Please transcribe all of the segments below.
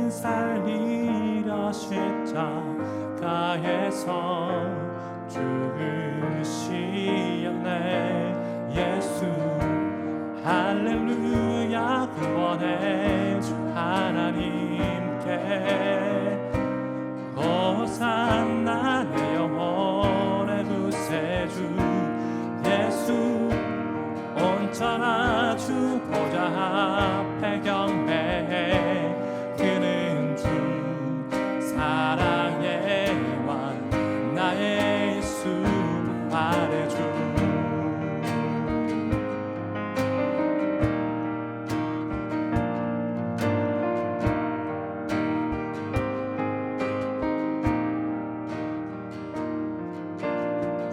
살리려 십자가에서 죽으시었네. 예수 할렐루야. 구원의 주 하나님께 호산나. 내 영혼의 구세주 예수 온전한 주 보좌 앞에 경배해. 그는 주 사랑의 왕 나의 예수 부활의 주.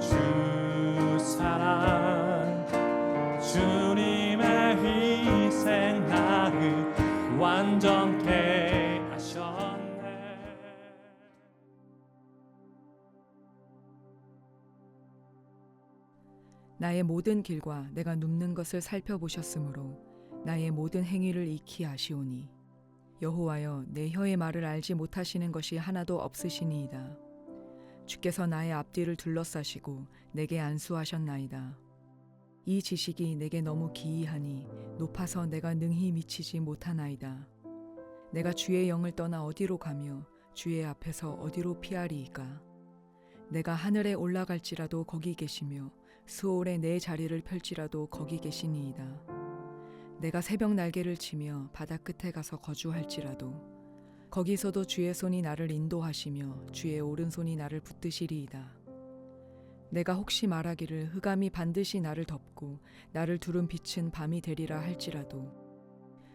주 사랑 주님의 희생 나를 완전케 하셨네. 나의 모든 길과 내가 눕는 것을 살펴보셨으므로 나의 모든 행위를 익히 아시오니 여호와여, 내 혀의 말을 알지 못하시는 것이 하나도 없으시니이다. 주께서 나의 앞뒤를 둘러싸시고 내게 안수하셨나이다. 이 지식이 내게 너무 기이하니 높아서 내가 능히 미치지 못하나이다. 내가 주의 영을 떠나 어디로 가며 주의 앞에서 어디로 피하리이까. 내가 하늘에 올라갈지라도 거기 계시며 수월에 내 자리를 펼지라도 거기 계시니이다. 내가 새벽 날개를 치며 바다 끝에 가서 거주할지라도 거기서도 주의 손이 나를 인도하시며 주의 오른손이 나를 붙드시리이다. 내가 혹시 말하기를 흑암이 반드시 나를 덮고 나를 두른 빛은 밤이 되리라 할지라도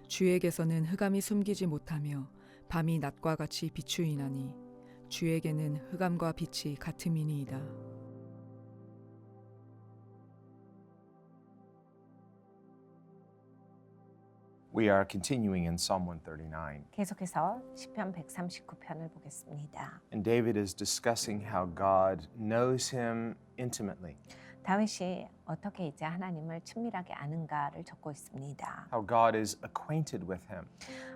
주에게서는 흑암이 숨기지 못하며 밤이 낮과 같이 비추이나니 주에게는 흑암과 빛이 같음이니이다. We are continuing in Psalm 139. 계속해서 시편 139편을 보겠습니다. And David is discussing how God knows him intimately. 다윗이 어떻게 이제 하나님을 친밀하게 아는가를 적고 있습니다. How God is acquainted with him.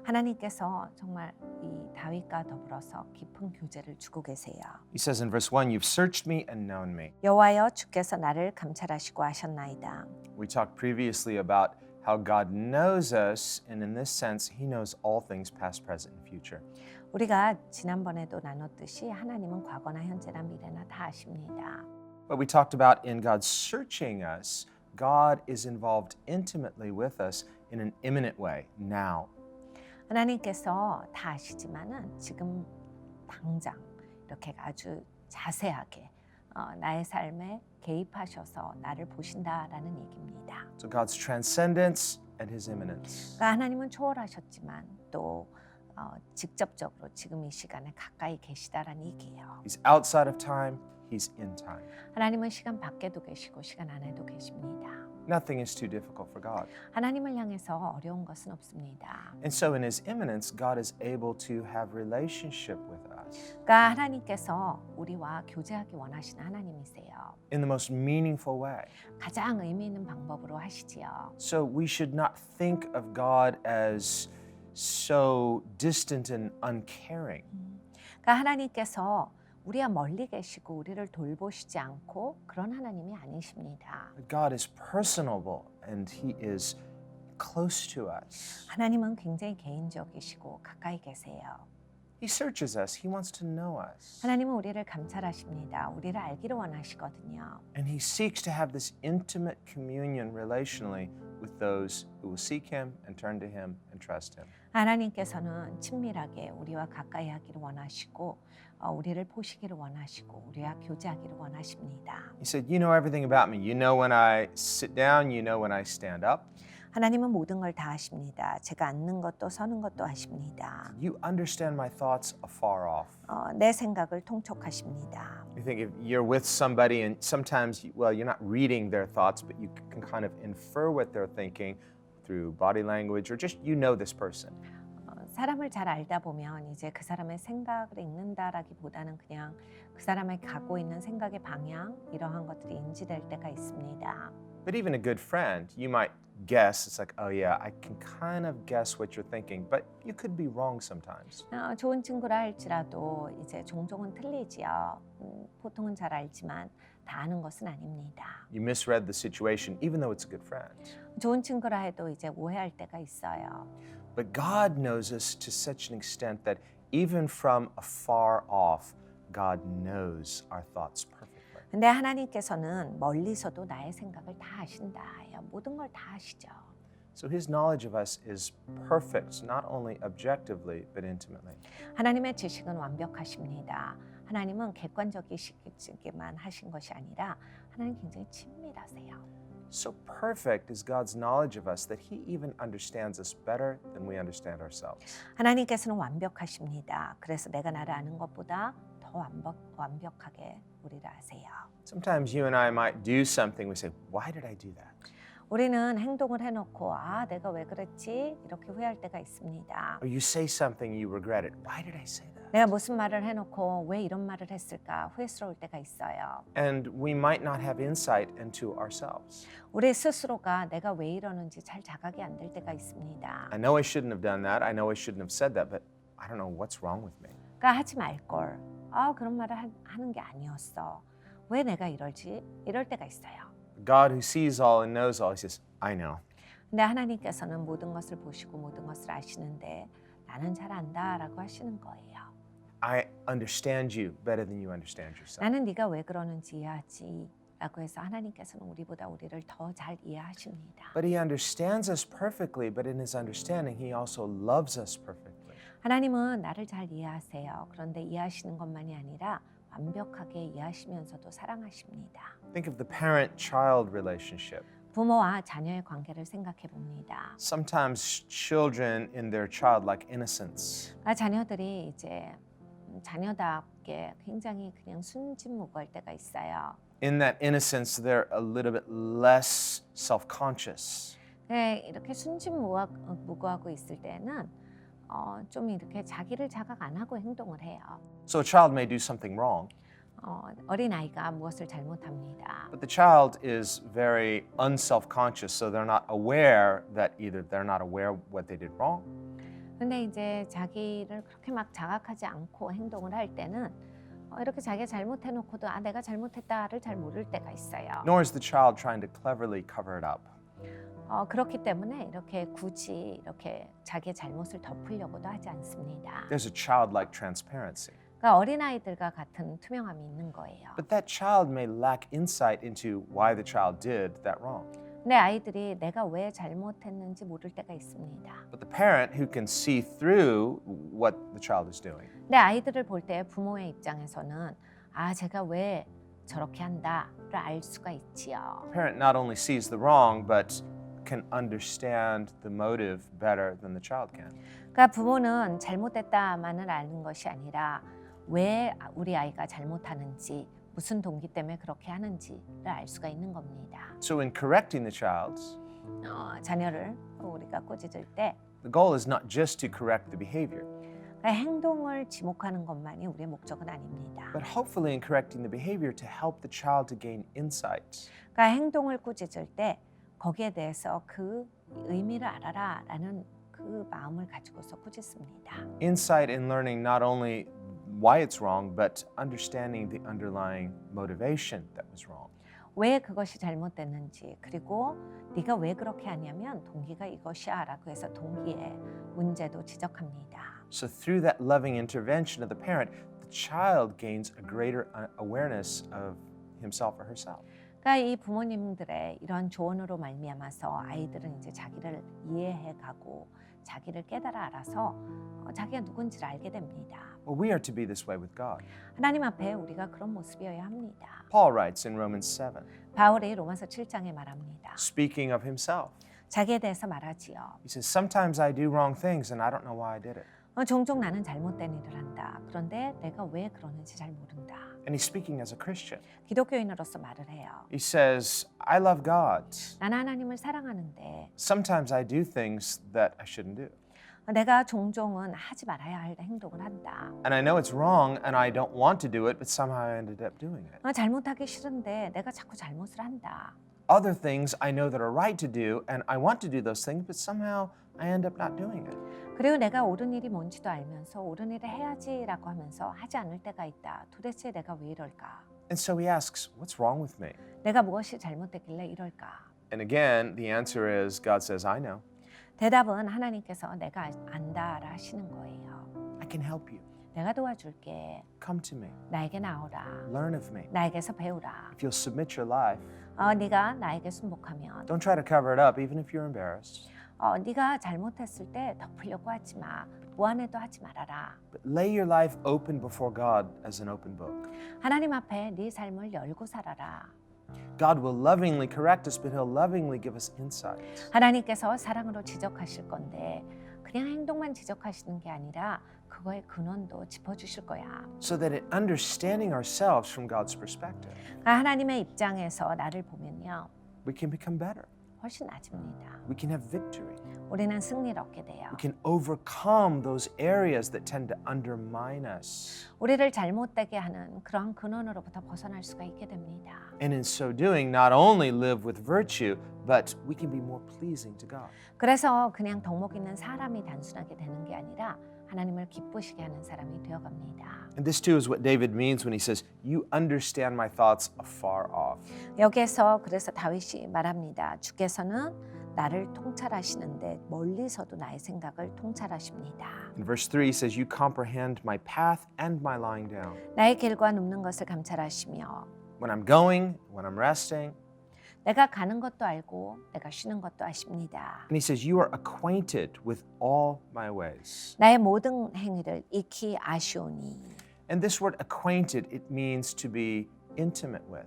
하나님께서 정말 이 다윗과 더불어서 깊은 교제를 주고 계세요. He says in verse 1, You've searched me and known me. 여호와여, 주께서 나를 감찰하시고 하셨나이다. We talked previously about how God knows us, and in this sense, He knows all things past, present, and future. 우리가 지난번에도 나눴듯이 하나님은 과거나 현재나 미래나 다 아십니다. But we talked about in God searching us, God is involved intimately with us in an imminent way, now. 하나님께서 다 아시지만은 지금 당장 이렇게 아주 자세하게 나의 삶에 개입하셔서 나를 보신다라는 얘기입니다. So God's transcendence and His immanence. 그러니까 하나님은 초월하셨지만 또 직접적으로 지금 이 시간에 가까이 계시다라는 얘기예요. He's outside of time, He's in time. 하나님은 시간 밖에도 계시고 시간 안에도 계십니다. Nothing is too difficult for God. 하나님을 향해서 어려운 것은 없습니다. And so in His immanence, God is able to have relationship with us 그러니까 하나님께서 우리와 교제하기 원하시는 하나님이세요. in the most meaningful way. 가장 의미 있는 방법으로 하시지요. So we should not think of God as so distant and uncaring. 그러니까 하나님께서 우리와 멀리 계시고 우리를 돌보시지 않고 그런 하나님이 아니십니다. God is personable and He is close to us. 하나님은 굉장히 개인적이시고 가까이 계세요. He searches us. He wants to know us. 하나님은 우리를 감찰하십니다. 우리를 알기를 원하시거든요. And He seeks to have this intimate communion relationally with those who will seek Him and turn to Him and trust Him. 하나님께서는 친밀하게 우리와 가까이 하기를 원하시고 우리를 보시기를 원하시고 우리와 교제하기를 원하십니다. He said, You know everything about me. You know when I sit down. You know when I stand up. 하나님은 모든 걸 다 아십니다. 제가 앉는 것도 서는 것도 아십니다. You understand my thoughts afar off. 내 생각을 통촉하십니다. You think if you're with somebody and sometimes, well, you're not reading their thoughts, but you can kind of infer what they're thinking through body language or just you know this person. 사람을 잘 알다 보면 이제 그 사람의 생각을 읽는다라기보다는 그냥 그 사람의 갖고 있는 생각의 방향 이러한 것들이 인지될 때가 있습니다. But even a good friend, you might guess, it's like, oh yeah, I can kind of guess what you're thinking, but you could be wrong sometimes. 좋은 친구라 할지라도 이제 종종은 틀리지요. 보통은 잘 알지만 다 아는 것은 아닙니다. You misread the situation, even though it's a good friend. 좋은 친구라 해도 이제 오해할 때가 있어요. But God knows us to such an extent that even from afar off, God knows our thoughts perfectly. 근데 하나님께서는 멀리서도 나의 생각을 다 아신다. 모든 걸 다 아시죠. So his knowledge of us is perfect, not only objectively, but intimately. 하나님의 지식은 완벽하십니다. 하나님은 객관적이시기만 하신 것이 아니라 하나님 굉장히 친밀하세요. So perfect is God's knowledge of us that he even understands us better than we understand ourselves. 하나님께서는 완벽하십니다. 그래서 내가 나를 아는 것보다 더 완벽하게 우리를 아세요. Sometimes you and I might do something, we say, why did I do that? 우리는 행동을 해놓고 내가 왜 그랬지? 이렇게 후회할 때가 있습니다. Or you say something you regret it. Why did I say that? 내가 무슨 말을 해놓고 왜 이런 말을 했을까? 후회스러울 때가 있어요. And we might not have insight into ourselves. 우리 스스로가 내가 왜 이러는지 잘 자각이 안 될 때가 있습니다. I know I shouldn't have done that. I know I shouldn't have said that, but I don't know what's wrong with me. 그러니까 하지 말걸. 그런 말을 하는 게 아니었어. 왜 내가 이러지? 이럴 때가 있어요. God who sees all and knows all, he says, I know. 근데 하나님께서는 모든 것을 보시고 모든 것을 아시는데 나는 잘 안다라고 하시는 거예요. I understand you better than you understand yourself. 나는 네가 왜 그러는지 이해하지. 라고 해서 하나님께서는 우리보다 우리를 더 잘 이해하십니다. But he understands us perfectly, but in his understanding, he also loves us perfectly. 하나님은 나를 잘 이해하세요. 그런데 이해하시는 것만이 아니라 완벽하게 이해하시면서도 사랑하십니다. Think of the parent-child relationship. 부모와 자녀의 관계를 생각해 봅니다. Sometimes children in their childlike innocence 자녀들이 이제 자녀답게 굉장히 그냥 순진무구할 때가 있어요. in that innocence, they're a little bit less self-conscious. 이렇게 순진무구하고 있을 때는 좀 이렇게 자기를 자각 안 하고 행동을 해요. So a child may do something wrong, 어린 아이가 무엇을 잘못합니다. but the child is very unself-conscious, so they're not aware that either they're not aware what they did wrong, 근데 이제 자기를 그렇게 막 자각하지 않고 행동을 할 때는 이렇게 자기가 잘못해놓고도 내가 잘못했다를 잘 모를 때가 있어요. nor is the child trying to cleverly cover it up. 그렇기 때문에 이렇게 굳이 이렇게 자기의 잘못을 덮으려고도 하지 않습니다. There's a childlike transparency. 그러니까 어린아이들과 같은 투명함이 있는 거예요. But that child may lack insight into why the child did that wrong. 근데 아이들이 내가 왜 잘못했는지 모를 때가 있습니다. But the parent who can see through what the child is doing 근데 아이들을 볼 때 부모의 입장에서는 제가 왜 저렇게 한다를 알 수가 있지요. the parent not only sees the wrong, but can understand the motive better than the child can. 그러니까 부모는 잘못했다만을 아는 것이 아니라 왜 우리 아이가 잘못하는지 무슨 동기 때문에 그렇게 하는지를 알 수가 있는 겁니다. So in correcting the child, 자녀를 우리가 꾸짖을 때 the goal is not just to correct the behavior, 그러니까 행동을 지목하는 것만이 우리의 목적은 아닙니다. but hopefully in correcting the behavior to help the child to gain insight. 그러니까 행동을 꾸짖을 때 거기에 대해서 그 의미를 알아라라는 그 마음을 가지고서 꾸짖습니다. Insight in learning not only why it's wrong, but understanding the underlying motivation that was wrong. 왜 그것이 잘못됐는지 그리고 네가 왜 그렇게 하냐면 동기가 이것이야라고 해서 동기의 문제도 지적합니다. So through that loving intervention of the parent, the child gains a greater awareness of himself or herself. 그러니까 이 부모님들의 이런 조언으로 말미암아서 아이들은 이제 자기를 이해해가고 자기를 깨달아 알아서 자기가 누군지를 알게 됩니다. Well, we are to be this way with God. 하나님 앞에 우리가 그런 모습이어야 합니다. Paul writes in Romans 7, 바울이 로마서 7장에 말합니다. speaking of himself. 자기에 대해서 말하지요. He says, sometimes I do wrong things and I don't know why I did it. 종종 나는 잘못된 일을 한다. 그런데 내가 왜 그러는지 잘 모른다. And he's speaking as a Christian. 기독교인으로서 말을 해요. He says, I love God. 나는 하나님을 사랑하는데 Sometimes I do things that I shouldn't do. 내가 종종은 하지 말아야 할 행동을 한다. And I know it's wrong and I don't want to do it, but somehow I ended up doing it. 잘못하기 싫은데 내가 자꾸 잘못을 한다. other things I know that are right to do, and I want to do those things, but somehow I end up not doing it. 그리고 내가 옳은 일이 뭔지도 알면서 옳은 일을 해야지라고 하면서 하지 않을 때가 있다. 도대체 내가 왜 이럴까? And so he asks, what's wrong with me? 내가 무엇이 잘못됐길래 이럴까? And again, the answer is God says, I know. 대답은 하나님께서 내가 안다라 하시는 거예요. I can help you. 내가 도와줄게. Come to me. 나에게 나오라. Learn of me. 나에게서 배우라. If you'll submit your life, 네가 나에게 순복하면 don't try to cover it up, even if you're embarrassed. 네가 잘못했을 때 덮으려고 하지 마. 무안해도 하지 말아라. But lay your life open before God as an open book. 하나님 앞에 네 삶을 열고 살아라. God will lovingly correct us, but He'll lovingly give us insight. 하나님께서 사랑으로 지적하실 건데 그냥 행동만 지적하시는 게 아니라 그거의 근원도 짚어주실 거야. So that in understanding ourselves from God's perspective, 그러니까 하나님의 입장에서 나를 보면요. we can become better. 훨씬 나아집니다. We can have victory. 우리는 승리를 얻게 돼요. We can overcome those areas that tend to undermine us. 우리를 잘못되게 하는 그런 근원으로부터 벗어날 수가 있게 됩니다. And in so doing, not only live with virtue, but we can be more pleasing to God. 그래서 그냥 덕목 있는 사람이 단순하게 되는 게 아니라 하나님을 기쁘시게 하는 사람이 되어갑니다. And this too is what David means when he says, "You understand my thoughts afar off." 여기에서 그래서 다윗이 말합니다. 주께서는 나를 통찰하시는데 멀리서도 나의 생각을 통찰하십니다. In verse 3 he says, "You comprehend my path and my lying down." 나의 길과 눕는 것을 감찰하시며 When I'm going, when I'm resting. 내가 가는 것도 알고 내가 쉬는 것도 아십니다. And he says, "You are acquainted with all my ways." 나의 모든 행위를 익히 아시오니. And this word acquainted, it means to be intimate with.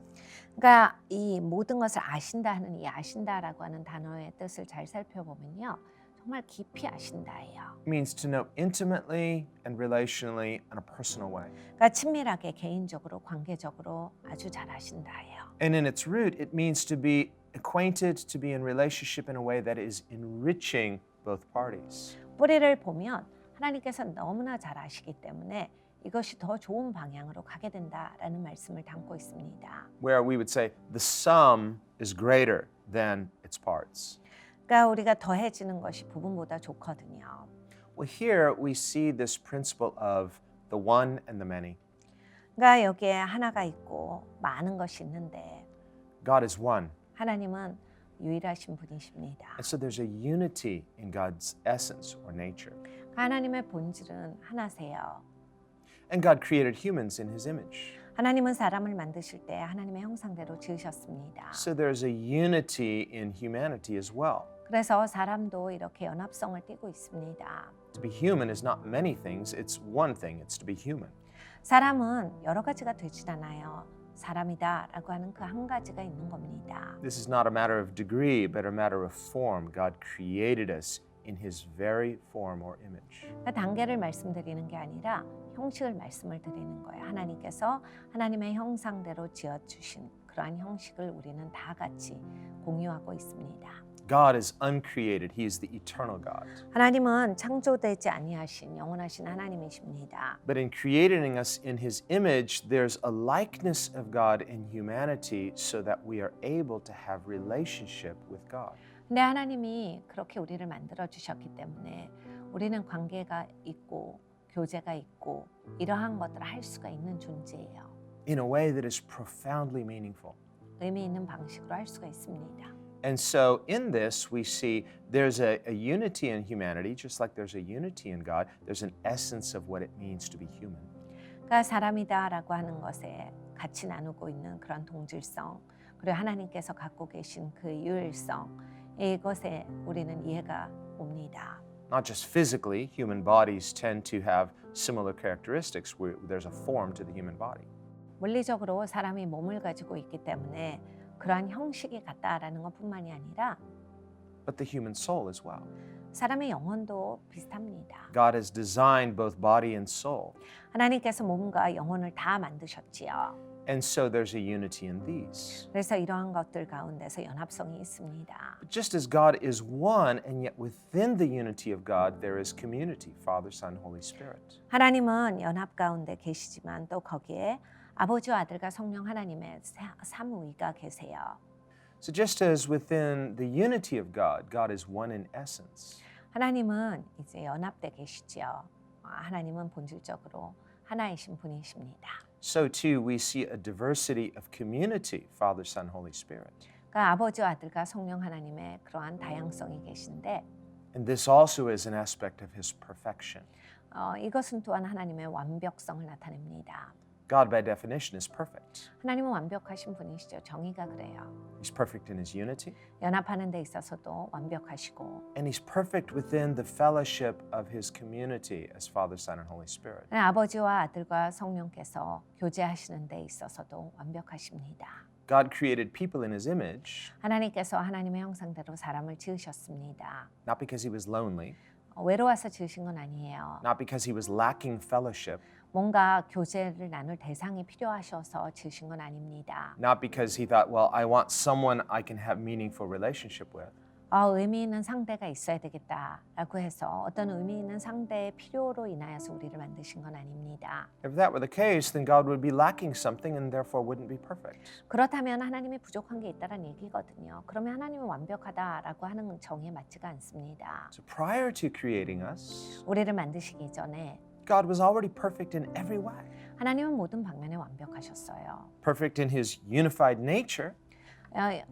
그러니까 이 모든 것을 아신다 하는 이 아신다라고 하는 단어의 뜻을 잘 살펴보면요. 정말 깊이 아신다예요. It means to know intimately and relationally in a personal way. 그러니까 친밀하게 개인적으로 관계적으로 아주 잘 아신다예요. And in its root, it means to be acquainted, to be in relationship in a way that is enriching both parties. 뿌리를 보면 하나님께서 너무나 잘 아시기 때문에 이것이 더 좋은 방향으로 가게 된다라는 말씀을 담고 있습니다. Where we would say the sum is greater than its parts. 그러니까 우리가 더해지는 것이 부분보다 좋거든요. Well, here we see this principle of the one and the many. 그러니까 여기에 하나가 있고 많은 것이 있는데 God is one. 하나님은 유일하신 분이십니다. And so there's a unity in God's essence or nature. 하나님의 본질은 하나세요. And God created humans in His image. 하나님은 사람을 만드실 때 하나님의 형상대로 지으셨습니다. So there's a unity in humanity as well. 그래서 사람도 이렇게 연합성을 띠고 있습니다. To be human is not many things, it's one thing, it's to be human. 사람은 여러 가지가 되질 않아요. 사람이다라고 하는 그 한 가지가 있는 겁니다. This is not a matter of degree, but a matter of form. God created us in His very form or image. 그러니까 단계를 말씀드리는 게 아니라 형식을 말씀을 드리는 거예요. 하나님께서 하나님의 형상대로 지어주신 그러한 형식을 우리는 다 같이 공유하고 있습니다. God is uncreated. He is the eternal God. 하나님은 창조되지 아니하신 영원하신 하나님이십니다. But in creating us in His image, there's a likeness of God in humanity so that we are able to have relationship with God. 근데 하나님이 그렇게 우리를 만들어 주셨기 때문에 우리는 관계가 있고 교제가 있고 이러한 것들을 할 수가 있는 존재예요. In a way that is profoundly meaningful. 의미 있는 방식으로 할 수가 있습니다. And so in this, we see there's a unity in humanity, just like there's a unity in God. There's an essence of what it means to be human. 그러니까 사람이다라고 하는 것에 같이 나누고 있는 그런 동질성, 그리고 하나님께서 갖고 계신 그 유일성, 이것에 우리는 이해가 옵니다. Not just physically, human bodies tend to have similar characteristics where there's a form to the human body. 물리적으로 사람이 몸을 가지고 있기 때문에 그러한 형식이 같다라는 것뿐만이 아니라 But the human soul as well. 사람의 영혼도 비슷합니다. God has designed both body and soul. 하나님께서 몸과 영혼을 다 만드셨지요. And so there's a unity in these. 그래서 이러한 것들 가운데서 연합성이 있습니다. But just as God is one, and yet within the unity of God, there is community, Father, Son, Holy Spirit. 하나님은 연합 가운데 계시지만 또 거기에 아버지와 아들과 성령 하나님의 삼위가 계세요. So just as within the unity of God, God is one in essence. 하나님은 이제 연합돼 계시지요. 하나님은 본질적으로 하나이신 분이십니다. So too we see a diversity of community, Father, Son, Holy Spirit. 그러니까 아버지와 아들과 성령 하나님의 그러한 다양성이 계신데 And this also is an aspect of his perfection. 이것은 또한 하나님의 완벽성을 나타냅니다. God by definition is perfect. 하나님은 완벽하신 분이시죠. 정의가 그래요. He's perfect in his unity, 연합하는 데 있어서도 완벽하시고 and he's perfect within the fellowship of his community as Father, Son, and Holy Spirit. 아버지와 아들과 성령께서 교제하시는 데 있어서도 완벽하십니다. God created people in his image, 하나님께서 하나님의 형상대로 사람을 지으셨습니다. not because he was lonely, 외로워서 지으신 건 아니에요. not because he was lacking fellowship, 뭔가 교제를 나눌 대상이 필요하셔서 지으신 건 아닙니다. not because he thought, well, I want someone I can have meaningful relationship with. 의미 있는 상대가 있어야 되겠다라고 해서 어떤 의미 있는 상대의 필요로 인하여서 우리를 만드신 건 아닙니다. If that were the case, then God would be lacking something and therefore wouldn't be perfect. 그렇다면 하나님이 부족한 게 있다는 얘기거든요. 그러면 하나님은 완벽하다라고 하는 정의에 맞지가 않습니다. So prior to creating us, 우리를 만드시기 전에 God was already perfect in every way. 하나님은 모든 방면에 완벽하셨어요. Perfect in his unified nature,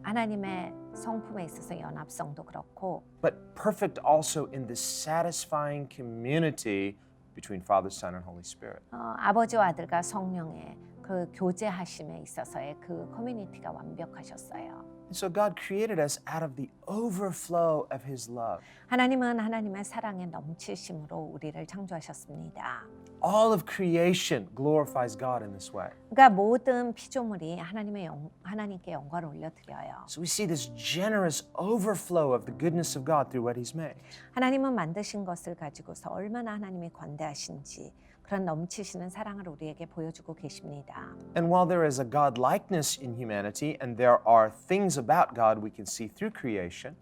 하나님의 성품에 있어서 연합성도 그렇고 but perfect also in the satisfying community between Father, Son, and Holy Spirit. 아버지와 아들과 성령의 그 교제하심에 있어서의 그 커뮤니티가 완벽하셨어요. And so God created us out of the overflow of his love. 하나님은 하나님의 사랑의 넘치심으로 우리를 창조하셨습니다. All of creation glorifies God in this way. 그러니까 모든 피조물이 하나님께 영광을 올려드려요. So we see this generous overflow of the goodness of God through what he's made. 하나님은 만드신 것을 가지고서 얼마나 하나님이 관대하신지 그런 넘치시는 사랑을 우리에게 보여주고 계십니다. And while there is a God likeness in humanity and there are things about God we can see through creation,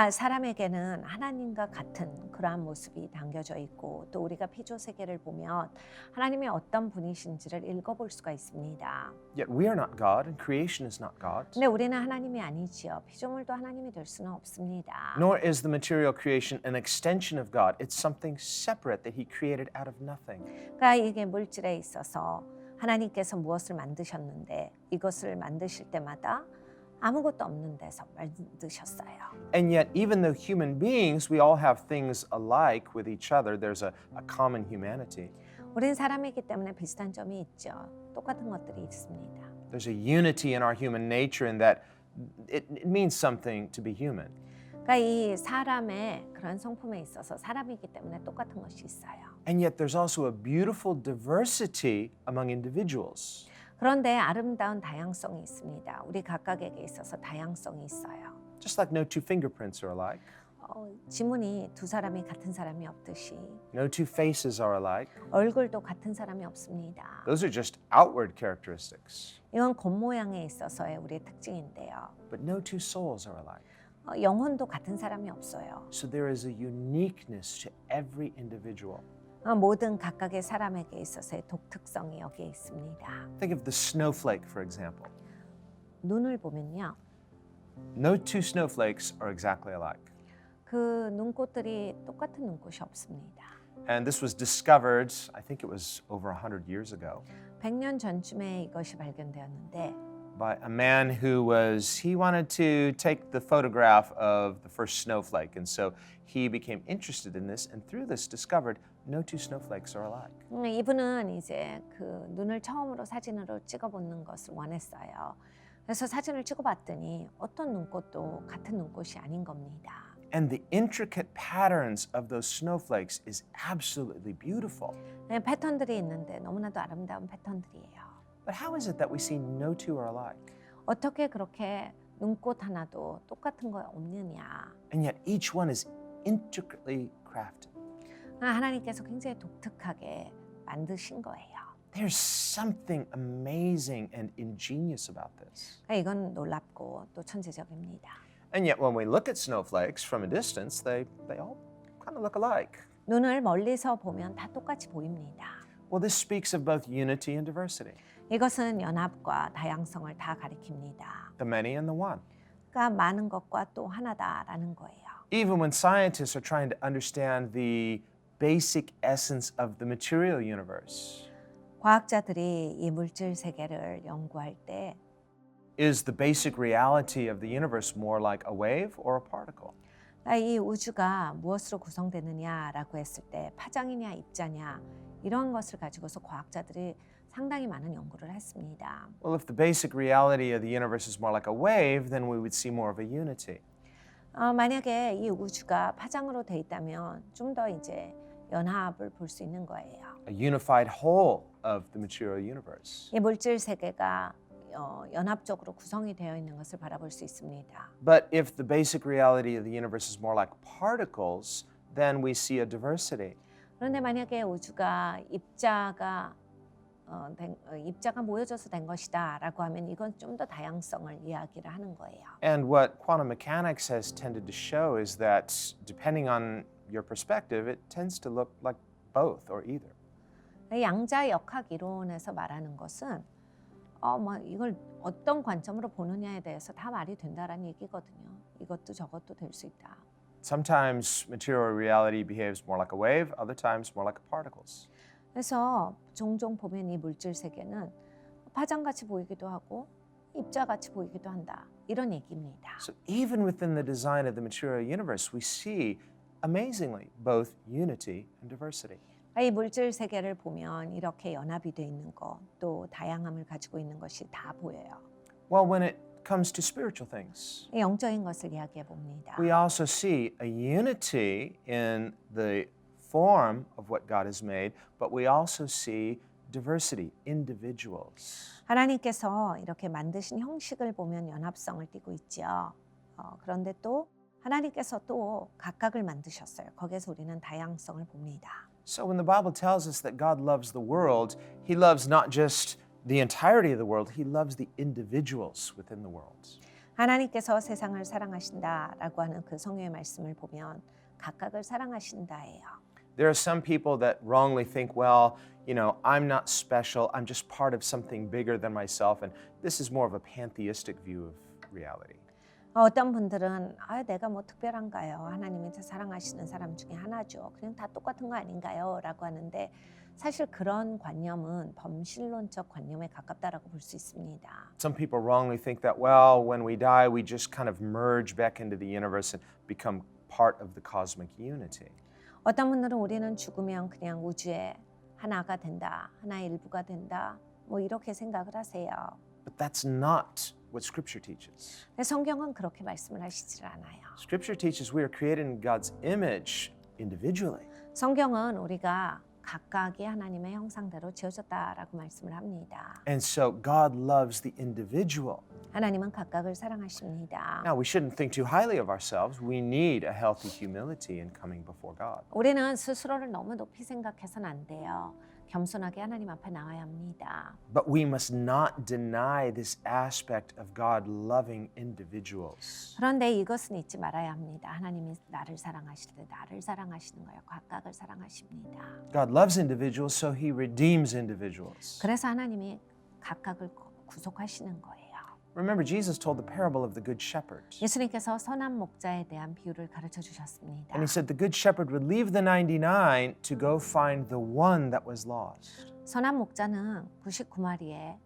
사람에게는 하나님과 같은 그러한 모습이 담겨져 있고 또 우리가 피조 세계를 보면 하나님이 어떤 분이신지를 읽어볼 수가 있습니다. yet we are not God and creation is not God. 근데 우리는 하나님이 아니지요. 피조물도 하나님이 될 수는 없습니다. Nor is the material creation an extension of God. It's something separate that he created out of nothing. 그러니까 이게 물질에 있어서 하나님께서 무엇을 만드셨는데 이것을 만드실 때마다 아무것도 없는 데서 만드셨어요. And yet, even though human beings, we all have things alike with each other, there's a common humanity. 우린 사람이기 때문에 비슷한 점이 있죠. 똑같은 것들이 있습니다. There's a unity in our human nature in that it means something to be human. 그러니까 이 사람의 그런 성품에 있어서 사람이기 때문에 똑같은 것이 있어요. And yet, there's also a beautiful diversity among individuals. 그런데 아름다운 다양성이 있습니다. 우리 각각에게 있어서 다양성이 있어요. Just like no two fingerprints are alike, 지문이 두 사람이 같은 사람이 없듯이 no two faces are alike. 얼굴도 같은 사람이 없습니다. Those are just outward characteristics. 이건 겉모양에 있어서의 우리의 특징인데요. But no two souls are alike. 영혼도 같은 사람이 없어요. So there is a uniqueness to every individual. 모든 각각의 사람에게 있어서의 독특성이 여기에 있습니다. Think of the snowflake, for example. 눈을 보면요. No two snowflakes are exactly alike. 그 눈꽃들이 똑같은 눈꽃이 없습니다. And this was discovered, I think it was over 100 years ago, 100년 전쯤에 이것이 발견되었는데 by a man he wanted to take the photograph of the first snowflake. And so he became interested in this and through this discovered no two snowflakes are alike. 이분은 이제 그 눈을 처음으로 사진으로 찍어보는 것을 원했어요. 그래서 사진을 찍어봤더니 어떤 눈꽃도 같은 눈꽃이 아닌 겁니다. And the intricate patterns of those snowflakes is absolutely beautiful. 패턴들이 있는데 너무나도 아름다운 패턴들이에요. But how is it that we see no two are alike? 어떻게 그렇게 눈꽃 하나도 똑같은 거 없느냐? And yet each one is intricately crafted. 하나님께서 굉장히 독특하게 만드신 거예요. There's something amazing and ingenious about this. 이건 놀랍고 또 천재적입니다. And yet when we look at snowflakes from a distance, they all kind of look alike. 눈을 멀리서 보면 다 똑같이 보입니다. Well, this speaks of both unity and diversity, 이것은 연합과 다양성을 다 가리킵니다. the many and the one. 많은 것과 또 하나다라는 거예요. Even when scientists are trying to understand the basic essence of the material universe, 과학자들이 이 물질 세계를 연구할 때 is the basic reality of the universe more like a wave or a particle? 이 우주가 무엇으로 구성되느냐라고 했을 때 파장이냐 입자냐 이런 것을 가지고서 과학자들이 상당히 많은 연구를 했습니다. Well, if the basic reality of the universe is more like a wave, then we would see more of a unity. 만약에 이 우주가 파장으로 돼 있다면 좀 더 이제 연합을 볼 수 있는 거예요. A unified whole of the material universe. 이 물질 세계가 연합적으로 구성이 되어 있는 것을 바라볼 수 있습니다. But if the basic reality of the universe is more like particles, then we see a diversity. 그런데 만약에 우주가 입자가 모여져서 된 것이다라고 하면 이건 좀 더 다양성을 이야기를 하는 거예요. And what quantum mechanics has tended to show is that depending on your perspective, it tends to look like both or either. 양자 역학 이론에서 말하는 것은 이걸 어떤 관점으로 보느냐에 대해서 다 말이 된다라는 얘기거든요. 이것도 저것도 될 수 있다. Sometimes material reality behaves more like a wave, other times more like particles. 그래서 종종 보면 이 물질 세계는 파장같이 보이기도 하고 입자같이 보이기도 한다. 이런 얘기입니다. So even within the design of the material universe, we see amazingly both unity and diversity. 이 물질 세계를 보면 이렇게 연합이 돼 있는 것, 또 다양함을 가지고 있는 것이 다 보여요. Well, when it comes to spiritual things, 영적인 것을 이야기해 봅니다. we also see a unity in the form of what God has made, but we also see diversity, individuals. 하나님께서 이렇게 만드신 형식을 보면 연합성을 띠고 있죠. 그런데 또 하나님께서 또 각각을 만드셨어요. 거기에서 우리는 다양성을 봅니다. So when the Bible tells us that God loves the world, He loves not just the entirety of the world, He loves the individuals within the world. 하나님께서 세상을 사랑하신다라고 하는 그 성경의 말씀을 보면 각각을 사랑하신다예요. There are some people that wrongly think, well, I'm not special, I'm just part of something bigger than myself, and this is more of a pantheistic view of reality. 어떤 분들은 내가 뭐 특별한가요? 하나님이 사랑하시는 사람 중에 하나죠. 그냥 다 똑같은 거 아닌가요? 라고 하는데 사실 그런 관념은 범신론적 관념에 가깝다라고 볼 수 있습니다. Some people wrongly think that, well, when we die, we just kind of merge back into the universe and become part of the cosmic unity. 어떤 분들은 우리는 죽으면 그냥 우주의 하나가 된다, 하나의 일부가 된다, 뭐 이렇게 생각을 하세요. But that's not what Scripture teaches. 근데 성경은 그렇게 말씀을 하시질 않아요. Scripture teaches we are created in God's image individually. 성경은 우리가 각각이 하나님의 형상대로 지어졌다라고 말씀을 합니다. And so God loves the individual. 하나님은 각각을 사랑하십니다. Now, we shouldn't think too highly of ourselves. We need a healthy humility in coming before God. 우리는 스스로를 너무 높이 생각해서는 안 돼요. 겸손하게 하나님 앞에 나와야 합니다. But we must not deny this aspect of God loving individuals. 그런데 이것은 잊지 말아야 합니다. 하나님이 나를 사랑하실 때 나를 사랑하시는 거예요. 각각을 사랑하십니다. God loves individuals, so He redeems individuals. 그래서 하나님이 각각을 구속하시는 거예요. Remember, Jesus told the parable of the Good Shepherd. 예수님께서 선한 목자에 대한 비유를 가르쳐 주셨습니다. And He said the Good Shepherd would leave the 99 to go find the one that was lost. 선한 목자는 99마리의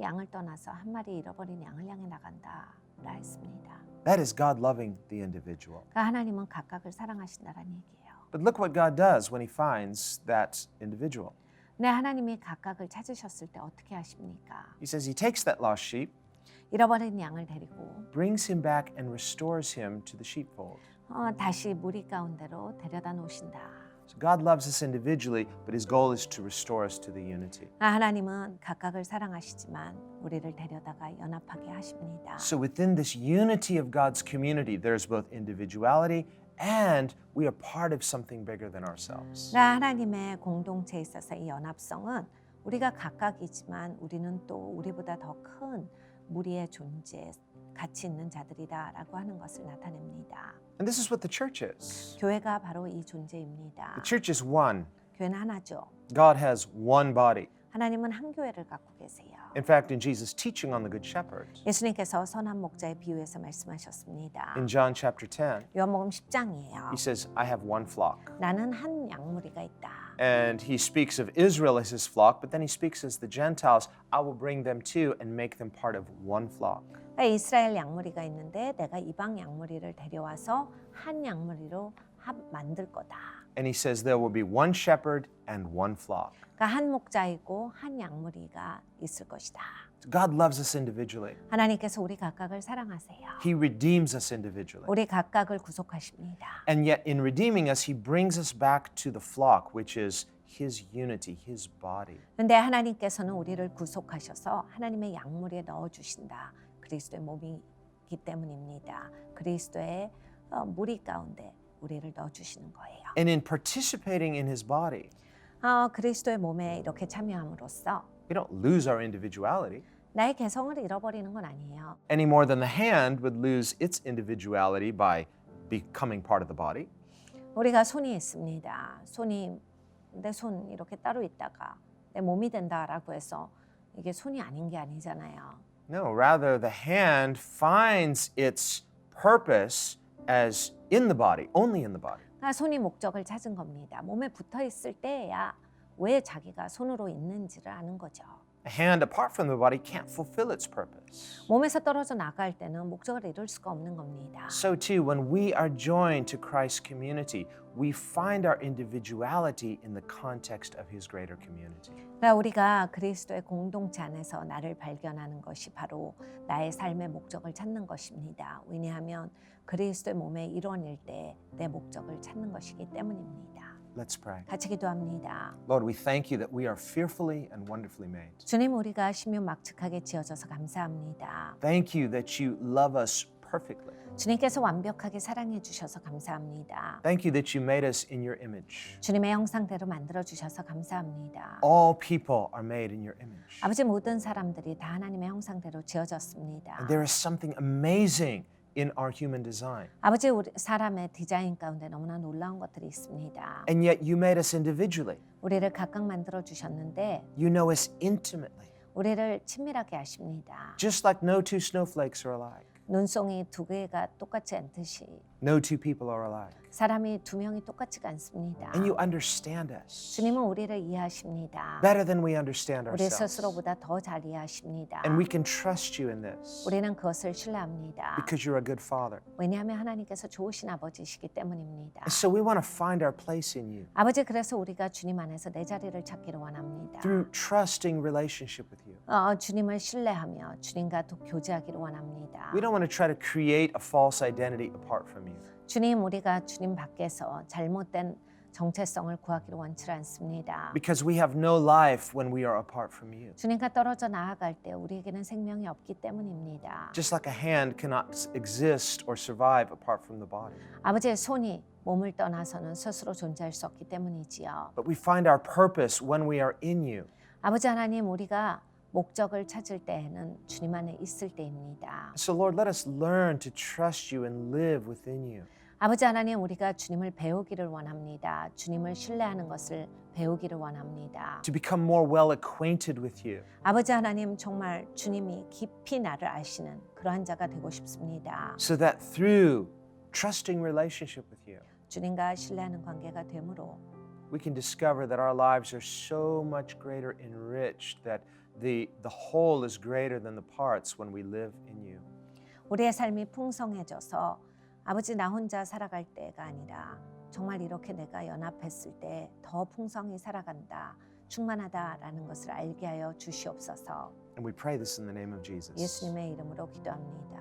양을 떠나서 한 마리 잃어버린 양을 향해 나간다라 했습니다. That is God loving the individual. 그러니까 하나님은 각각을 사랑하신다라는 얘기예요. But look what God does when He finds that individual. 네, 하나님이 각각을 찾으셨을 때 어떻게 하십니까? He says He takes that lost sheep, 잃어버린 양을 데리고 brings him back, and restores him to the sheepfold. 다시 무리 가운데로 데려다 놓으신다. So God loves us individually, but His goal is to restore us to the unity. 하나님은 각각을 사랑하시지만 우리를 데려다가 연합하게 하십니다. So within this unity of God's community, there's both individuality and we are part of something bigger than ourselves. 하나님의 공동체에 있어서 이 연합성은 우리가 각각이지만 우리는 또 우리보다 더 큰 무리의 존재, 가치 있는 자들이다라고 하는 것을 나타냅니다. And this is what the church is. 교회가 바로 이 존재입니다. The church is one. 교회는 하나죠. God has one body. 하나님은 한 교회를 갖고 계세요. In fact, in Jesus' teaching on the Good Shepherd, 예수님께서 선한 목자의 비유에서 말씀하셨습니다. in John chapter 10, 요한복음 10장이에요. he says, I have one flock. 나는 한 양무리가 있다. And he speaks of Israel as his flock, but then he speaks as the Gentiles, I will bring them too and make them part of one flock. 그러니까 이스라엘 양무리가 있는데 내가 이방 양무리를 데려와서 한 양무리로 만들 거다. And he says there will be one shepherd and one flock. 그러니까 한 목자이고 한 양무리가 있을 것이다. God loves us individually. 하나님께서 우리 각각을 사랑하세요. He redeems us individually. 우리 각각을 구속하십니다. And yet, in redeeming us, he brings us back to the flock, which is his unity, his body. 그런데 하나님께서는 우리를 구속하셔서 하나님의 양무리에 넣어 주신다. 그리스도의 몸이기 때문입니다. 그리스도의 무리 가운데 우리를 넣어 주시는 거예요. And in participating in his body, 그리스도의 몸에 이렇게 참여함으로써 we don't lose our individuality 나의 개성을 잃어버리는 건 아니에요. any more than the hand would lose its individuality by becoming part of the body. 우리가 손이 있습니다. 손이 내 손 이렇게 따로 있다가 내 몸이 된다라고 해서 이게 손이 아닌 게 아니잖아요. No, rather, the hand finds its purpose as in the body, only in the body. 그러니까 손이 목적을 찾은 겁니다. 몸에 붙어 있을 때야 왜 자기가 손으로 있는지를 아는 거죠. A hand apart from the body can't fulfill its purpose. 몸에서 떨어져 나갈 때는 목적을 이룰 수가 없는 겁니다. So too, when we are joined to Christ's community, we find our individuality in the context of his greater community. 그러니까 우리가 그리스도의 공동체 안에서 나를 발견하는 것이 바로 나의 삶의 목적을 찾는 것입니다. 왜냐하면 그리스도의 몸의 일원일 때 내 목적을 찾는 것이기 때문입니다. Let's pray. 같이 기도합니다. Lord, we thank you that we are fearfully and wonderfully made. 주님, 우리가 신묘막측하게 지어져서 감사합니다. Thank you that you love us perfectly. 주님께서 완벽하게 사랑해 주셔서 감사합니다. Thank you that you made us in your image. 주님의 형상대로 만들어 주셔서 감사합니다. All people are made in your image. 아버지, 모든 사람들이 다 하나님의 형상대로 지어졌습니다. And there is something amazing in our human design. 아버지, 우리 사람의 디자인 가운데 너무나 놀라운 것들이 있습니다. And yet you made us individually. 우리를 각각 만들어 주셨는데 You know us intimately. 우리를 친밀하게 하십니다. Just like no two snowflakes are alike. 눈송이 두 개가 똑같지 않듯이 No two people are alike. 사람이 두 명이 똑같지가 않습니다. And you understand us 주님은 우리를 이해하십니다. better than we understand 우리 ourselves. 스스로보다 더 잘 이해하십니다. And we can trust you in this 우리는 그것을 신뢰합니다. because you're a good father. 왜냐하면 하나님께서 좋으신 아버지이시기 때문입니다. And so we want to find our place in you 아버지, 그래서 우리가 주님 안에서 내 자리를 찾기를 원합니다. through trusting relationship with you. 주님을 신뢰하며 주님과 교제하기를 원합니다. We don't want to try to create a false identity apart from you. 주님, 우리가 주님 밖에서 잘못된 정체성을 구하기를 원치 않습니다. Because we have no life when we are apart from you. 주님과 떨어져 나아갈 때 우리에게는 생명이 없기 때문입니다. Just like a hand cannot exist or survive apart from the body. 아버지의 손이 몸을 떠나서는 스스로 존재할 수 없기 때문이지요. But we find our purpose when we are in you. 아버지 하나님, 우리가 목적을 찾을 때에는 주님 안에 있을 때입니다. So Lord, let us learn to trust you and live within you. 아버지 하나님, 우리가 주님을 배우기를 원합니다. 주님을 신뢰하는 것을 배우기를 원합니다. To become more well acquainted with you. 아버지 하나님, 정말 주님이 깊이 나를 아시는 그러한 자가 되고 싶습니다. So that through trusting relationship with you, 주님과 신뢰하는 관계가 되므로 we can discover that our lives are so much greater enriched, that the whole is greater than the parts when we live in you. 우리의 삶이 풍성해져서 아버지, 나 혼자 살아갈 때가 아니라 정말 이렇게 내가 연합했을 때 더 풍성히 살아간다, 충만하다라는 것을 알게 하여 주시옵소서. And we pray this in the name of Jesus. 예수님의 이름으로 기도합니다.